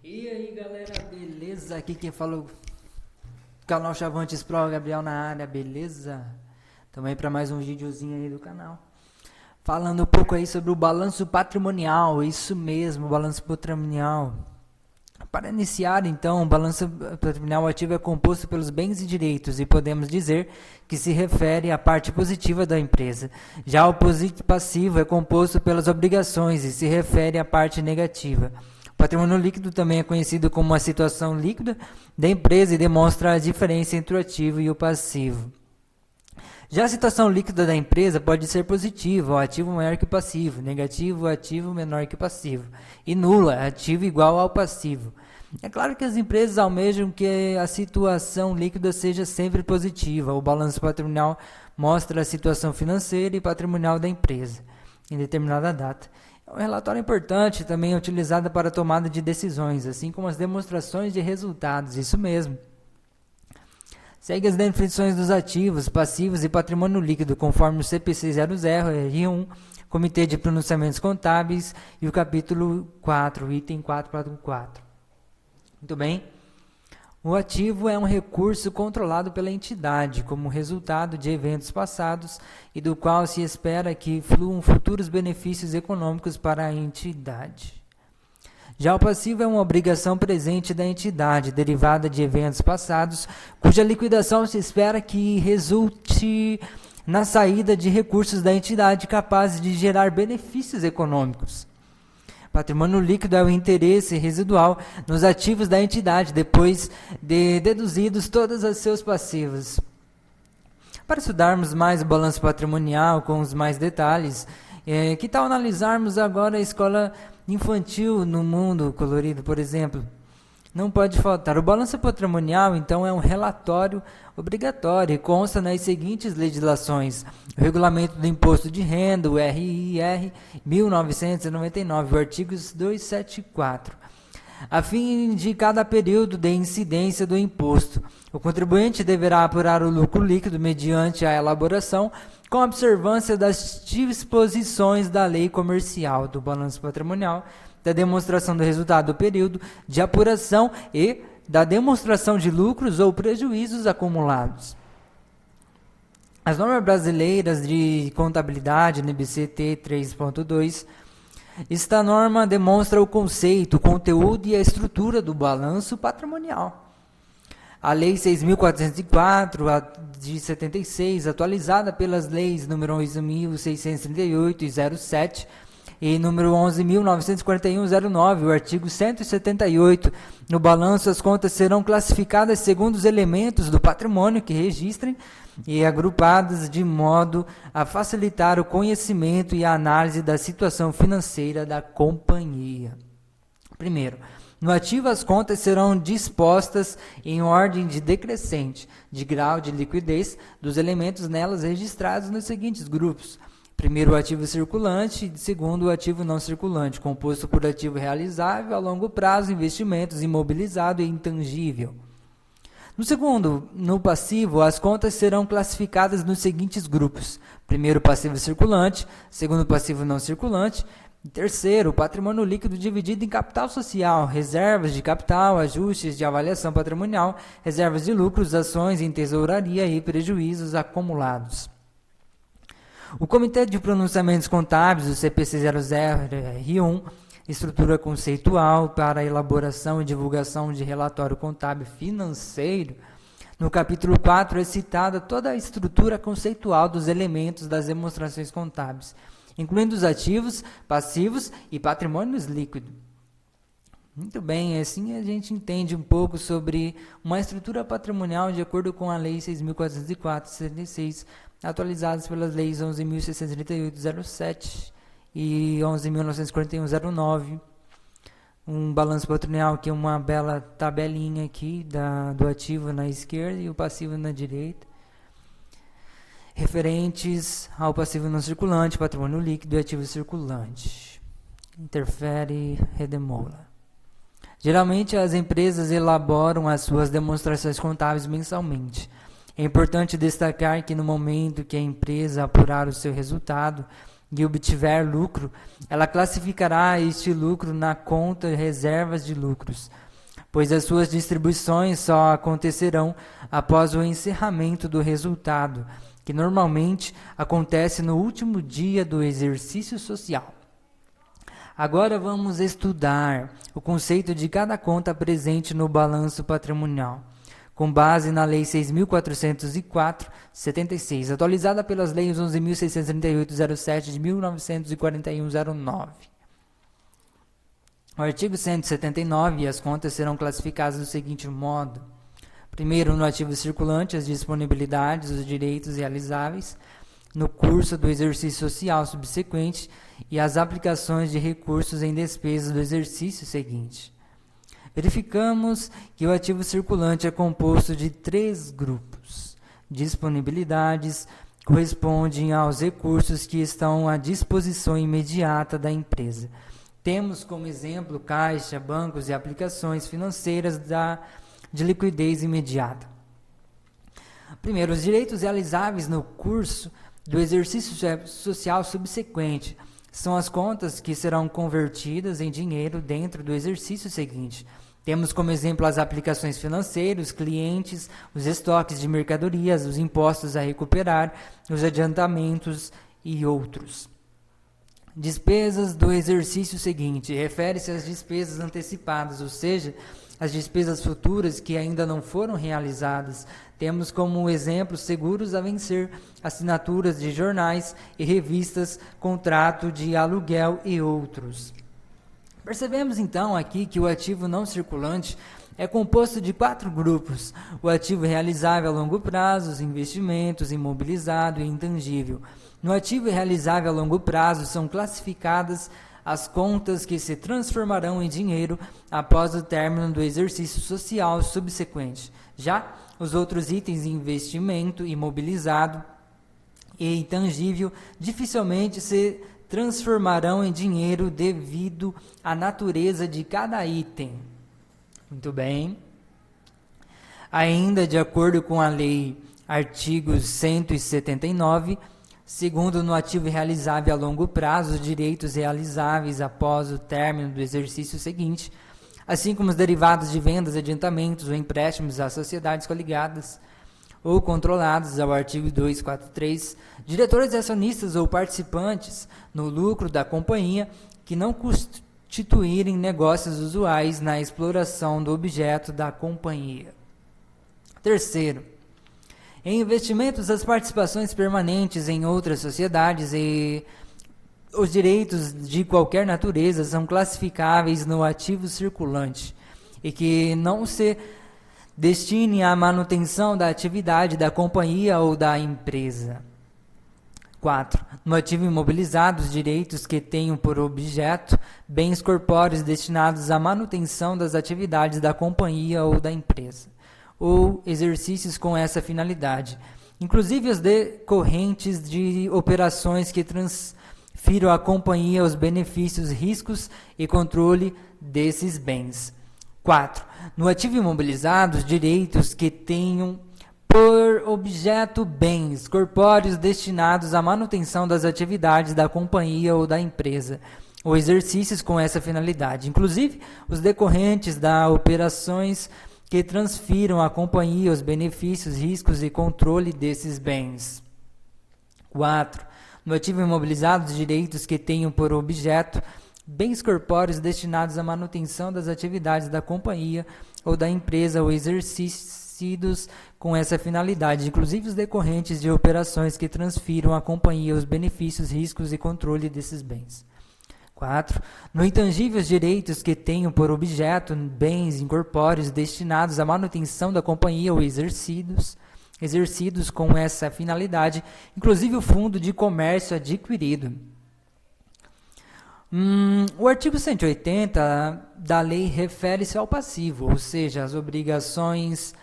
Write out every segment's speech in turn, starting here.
E aí galera, beleza? Aqui quem falou, canal Chavantes Pro, Gabriel na área, beleza? Também para mais um videozinho aí do canal. Falando um pouco aí sobre o balanço patrimonial, isso mesmo, balanço patrimonial. Para iniciar então, o balanço patrimonial ativo é composto pelos bens e direitos e podemos dizer que se refere à parte positiva da empresa. Já o passivo é composto pelas obrigações e se refere à parte negativa. O patrimônio líquido também é conhecido como a situação líquida da empresa e demonstra a diferença entre o ativo e o passivo. Já a situação líquida da empresa pode ser positiva, o ativo maior que o passivo, negativo, o ativo menor que o passivo, e nula, ativo igual ao passivo. É claro que as empresas almejam que a situação líquida seja sempre positiva. O balanço patrimonial mostra a situação financeira e patrimonial da empresa em determinada data. É um relatório importante, também utilizado para a tomada de decisões, assim como as demonstrações de resultados, isso mesmo. Segue as definições dos ativos, passivos e patrimônio líquido, conforme o CPC 00, R1, Comitê de Pronunciamentos Contábeis, e o capítulo 4, item 444. Muito bem. O ativo é um recurso controlado pela entidade, como resultado de eventos passados e do qual se espera que fluam futuros benefícios econômicos para a entidade. Já o passivo é uma obrigação presente da entidade, derivada de eventos passados, cuja liquidação se espera que resulte na saída de recursos da entidade capazes de gerar benefícios econômicos. Patrimônio líquido é o interesse residual nos ativos da entidade, depois de deduzidos todos os seus passivos. Para estudarmos mais o balanço patrimonial com os mais detalhes, que tal analisarmos agora a escola infantil no mundo colorido, por exemplo? Não pode faltar. O balanço patrimonial, então, é um relatório obrigatório e consta nas seguintes legislações: o Regulamento do Imposto de Renda, o RIR 1999, o artigo 274. A fim de cada período de incidência do imposto, o contribuinte deverá apurar o lucro líquido mediante a elaboração com observância das disposições da lei comercial, do balanço patrimonial, da demonstração do resultado do período de apuração e da demonstração de lucros ou prejuízos acumulados. As normas brasileiras de contabilidade, NBCT 3.2, esta norma demonstra o conceito, o conteúdo e a estrutura do balanço patrimonial. A Lei 6.404, de 76, atualizada pelas leis número 11.638 e 07, e número 11.941/09, o artigo 178, no balanço as contas serão classificadas segundo os elementos do patrimônio que registrem e agrupadas de modo a facilitar o conhecimento e a análise da situação financeira da companhia. Primeiro, no ativo as contas serão dispostas em ordem de decrescente, de grau de liquidez dos elementos nelas registrados nos seguintes grupos. Primeiro, o ativo circulante, segundo, o ativo não circulante, composto por ativo realizável a longo prazo, investimentos, imobilizado e intangível. No segundo, no passivo, as contas serão classificadas nos seguintes grupos: primeiro, passivo circulante, segundo, passivo não circulante, e terceiro, o patrimônio líquido dividido em capital social, reservas de capital, ajustes de avaliação patrimonial, reservas de lucros, ações em tesouraria e prejuízos acumulados. O Comitê de Pronunciamentos Contábeis, o CPC 00R1, estrutura conceitual para a elaboração e divulgação de relatório contábil financeiro. No capítulo 4 é citada toda a estrutura conceitual dos elementos das demonstrações contábeis, incluindo os ativos, passivos e patrimônios líquidos. Muito bem, assim a gente entende um pouco sobre uma estrutura patrimonial de acordo com a Lei 6.404 de 76, atualizadas pelas leis 11.638 07 e 11.941 09. Balanço patrimonial que é uma bela tabelinha aqui do ativo na esquerda e o passivo na direita, referentes ao passivo não circulante, patrimônio líquido e ativo circulante. Interfere, redemola. Geralmente as empresas elaboram as suas demonstrações contábeis mensalmente. É importante destacar que no momento que a empresa apurar o seu resultado, e obtiver lucro, ela classificará este lucro na conta reservas de lucros, pois as suas distribuições só acontecerão após o encerramento do resultado, que normalmente acontece no último dia do exercício social. Agora vamos estudar o conceito de cada conta presente no balanço patrimonial, com base na Lei 6.404/76, atualizada pelas Leis 11.638/07 de 1941/09. O artigo 179, as contas serão classificadas do seguinte modo: primeiro, no ativo circulante, as disponibilidades, os direitos realizáveis no curso do exercício social subsequente e as aplicações de recursos em despesas do exercício seguinte. Verificamos que o ativo circulante é composto de 3 grupos. Disponibilidades correspondem aos recursos que estão à disposição imediata da empresa. Temos como exemplo caixa, bancos e aplicações financeiras de liquidez imediata. Primeiro, os direitos realizáveis no curso do exercício social subsequente são as contas que serão convertidas em dinheiro dentro do exercício seguinte. Temos como exemplo as aplicações financeiras, os clientes, os estoques de mercadorias, os impostos a recuperar, os adiantamentos e outros. Despesas do exercício seguinte refere-se às despesas antecipadas, ou seja, as despesas futuras que ainda não foram realizadas. Temos como exemplo seguros a vencer, assinaturas de jornais e revistas, contrato de aluguel e outros. Percebemos então aqui que o ativo não circulante é composto de 4 grupos: o ativo realizável a longo prazo, os investimentos, imobilizado e intangível. No ativo realizável a longo prazo são classificadas as contas que se transformarão em dinheiro após o término do exercício social subsequente. Já os outros itens, investimento, imobilizado e intangível, dificilmente se transformarão em dinheiro devido à natureza de cada item. Muito bem. Ainda de acordo com a lei, artigo 179, segundo, no ativo realizável a longo prazo, os direitos realizáveis após o término do exercício seguinte, assim como os derivados de vendas, adiantamentos ou empréstimos às sociedades coligadas ou controladas ao artigo 243, diretores acionistas ou participantes no lucro da companhia que não constituírem negócios usuais na exploração do objeto da companhia. Terceiro, em investimentos, as participações permanentes em outras sociedades e os direitos de qualquer natureza são classificáveis no ativo circulante e que não se destine à manutenção da atividade da companhia ou da empresa. 4. No ativo imobilizado, os direitos que tenham por objeto bens corpóreos destinados à manutenção das atividades da companhia ou da empresa, ou exercícios com essa finalidade, inclusive os decorrentes de operações que transfiram à companhia os benefícios, riscos e controle desses bens. 4. No ativo imobilizado, os direitos que tenham por objeto bens corpóreos destinados à manutenção das atividades da companhia ou da empresa, ou exercícios com essa finalidade, inclusive os decorrentes das operações que transfiram à companhia os benefícios, riscos e controle desses bens. 4. No ativo imobilizado, os direitos que tenham por objeto bens corpóreos destinados à manutenção das atividades da companhia ou da empresa ou exercícios com essa finalidade, inclusive os decorrentes de operações que transfiram à companhia os benefícios, riscos e controle desses bens. 4. No intangível, os direitos que tenham por objeto bens incorpóreos destinados à manutenção da companhia ou exercidos com essa finalidade, inclusive o fundo de comércio adquirido. O artigo 180 da lei refere-se ao passivo, ou seja, as obrigações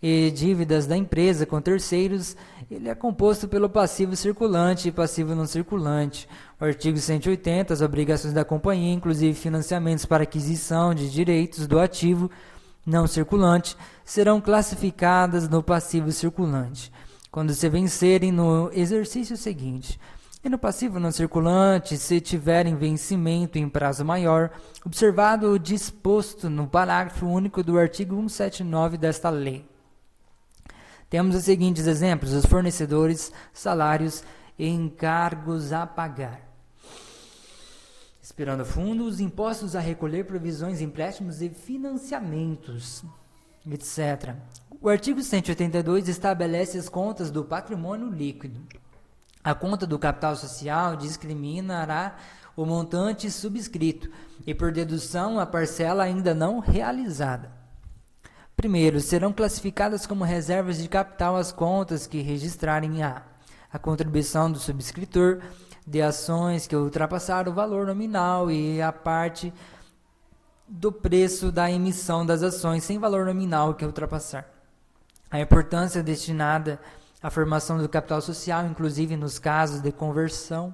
e dívidas da empresa com terceiros. Ele é composto pelo passivo circulante e passivo não circulante. O artigo 180, as obrigações da companhia, inclusive financiamentos para aquisição de direitos do ativo não circulante, serão classificadas no passivo circulante, quando se vencerem no exercício seguinte. E no passivo não circulante, se tiverem vencimento em prazo maior, observado o disposto no parágrafo único do artigo 179 desta lei. Temos os seguintes exemplos: os fornecedores, salários e encargos a pagar. Esperando fundo, os impostos a recolher, provisões, empréstimos e financiamentos, etc. O artigo 182 estabelece as contas do patrimônio líquido. A conta do capital social discriminará o montante subscrito e, por dedução, a parcela ainda não realizada. Primeiro, serão classificadas como reservas de capital as contas que registrarem a contribuição do subscritor de ações que ultrapassaram o valor nominal e a parte do preço da emissão das ações sem valor nominal que ultrapassar. A importância destinada à formação do capital social, inclusive nos casos de conversão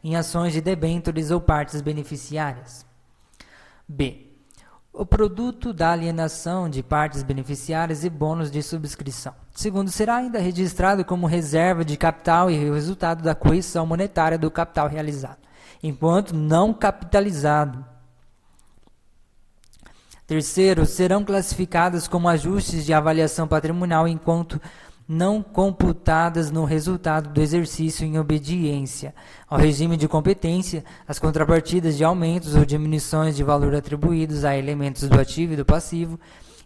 em ações de debêntures ou partes beneficiárias. B. O produto da alienação de partes beneficiárias e bônus de subscrição. Segundo, será ainda registrado como reserva de capital e o resultado da correção monetária do capital realizado, enquanto não capitalizado. Terceiro, serão classificadas como ajustes de avaliação patrimonial enquanto não computadas no resultado do exercício em obediência ao regime de competência, as contrapartidas de aumentos ou diminuições de valor atribuídos a elementos do ativo e do passivo,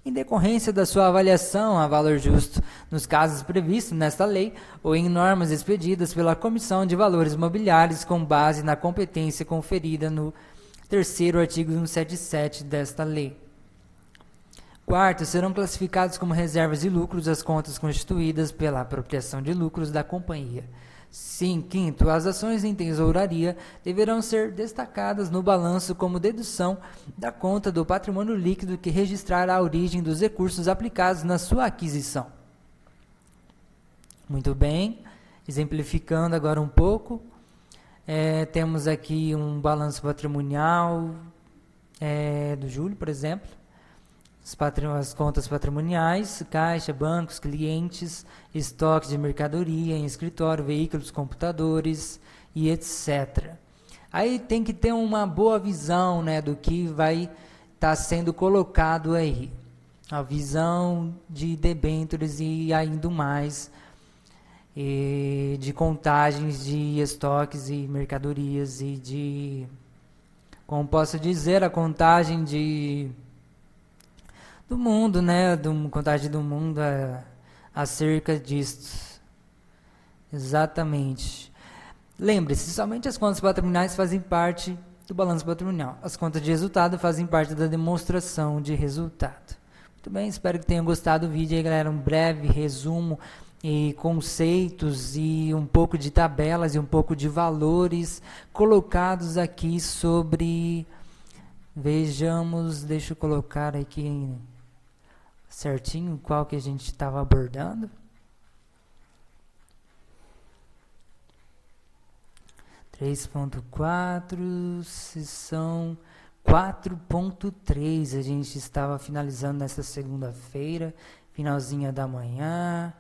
em decorrência da sua avaliação a valor justo, nos casos previstos nesta lei, ou em normas expedidas pela Comissão de Valores Mobiliários com base na competência conferida no terceiro artigo 177 desta lei. Quarto, serão classificados como reservas de lucros as contas constituídas pela apropriação de lucros da companhia. Quinto, as ações em tesouraria deverão ser destacadas no balanço como dedução da conta do patrimônio líquido que registrar a origem dos recursos aplicados na sua aquisição. Muito bem, exemplificando agora um pouco, temos aqui um balanço patrimonial do julho, por exemplo. As contas patrimoniais, caixa, bancos, clientes, estoques de mercadoria em escritório, veículos, computadores e etc. Aí tem que ter uma boa visão, né, do que vai estar sendo colocado aí. A visão de debêntures e ainda mais de contagens de estoques e mercadorias e de, como posso dizer, a contagem do mundo, né? Contagem do mundo acerca disso. Exatamente. Lembre-se, somente as contas patrimoniais fazem parte do balanço patrimonial. As contas de resultado fazem parte da demonstração de resultado. Muito bem, espero que tenham gostado do vídeo aí, galera. Um breve resumo e conceitos e um pouco de tabelas e um pouco de valores colocados aqui sobre... Vejamos, deixa eu colocar aqui certinho qual que a gente estava abordando. Três ponto quatro, sessão 4.3, a gente estava finalizando nessa segunda-feira, finalzinha da manhã,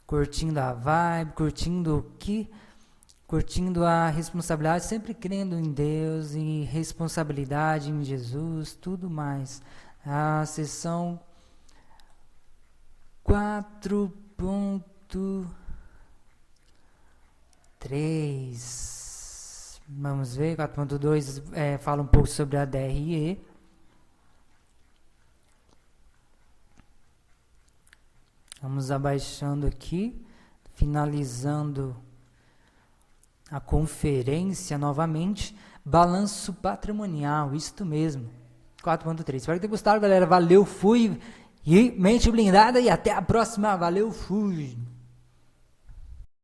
curtindo a vibe, curtindo o que? Curtindo a responsabilidade, sempre crendo em Deus e responsabilidade em Jesus, tudo mais. A sessão 4.3, vamos ver, 4.2 fala um pouco sobre a DRE. Vamos abaixando aqui, finalizando a conferência novamente, balanço patrimonial, isto mesmo, 4.3. Espero que tenham gostado, galera. Valeu, fui, e mente blindada, e até a próxima. Valeu, fui.